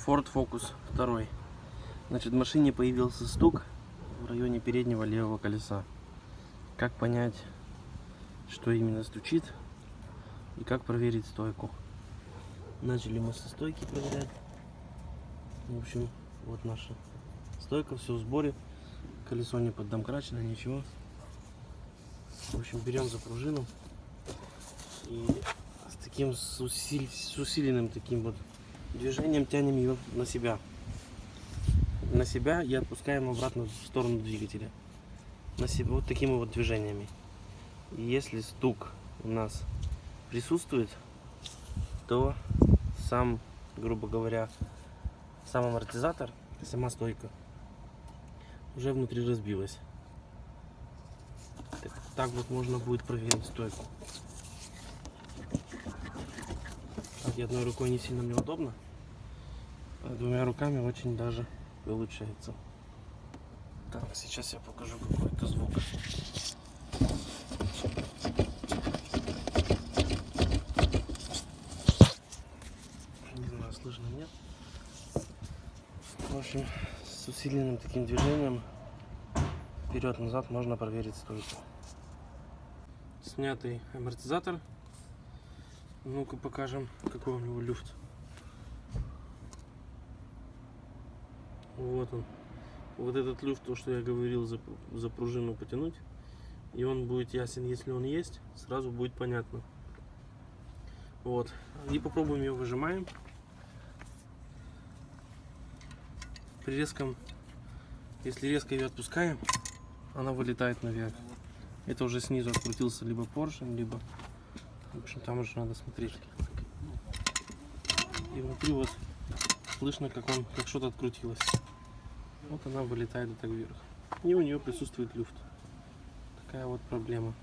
Ford Focus 2. Значит, в машине появился стук в районе переднего левого колеса. Как понять, что именно стучит и как проверить стойку? Начали мы со стойки проверять. В общем, вот наша стойка, все в сборе. Колесо не поддомкрачено, ничего. В общем, берем за пружину и с таким усиленным таким вот движением тянем ее на себя и отпускаем обратно в сторону двигателя на себя, вот такими вот движениями. И если стук у нас присутствует, то сам, грубо говоря, сам амортизатор, сама стойка уже внутри разбилась. Так вот можно будет проверить стойку. Так, и одной рукой не сильно неудобно, а двумя руками очень даже получается. Так, сейчас я покажу какой-то звук. Не знаю, слышно, нет? В общем, с усиленным таким движением вперед-назад можно проверить стойку. Снятый амортизатор. Ну-ка покажем, какой у него люфт. Вот он. Вот этот люфт, то, что я говорил, за пружину потянуть. И он будет ясен, если он есть, сразу будет понятно. Вот. И попробуем ее выжимаем. При резком, если резко ее отпускаем, она вылетает наверх. Это уже снизу открутился либо поршень, либо, в общем, там уже надо смотреть. И внутри вот слышно, как что-то открутилось. Вот она вылетает вот так вверх. И у нее присутствует люфт. Такая вот проблема.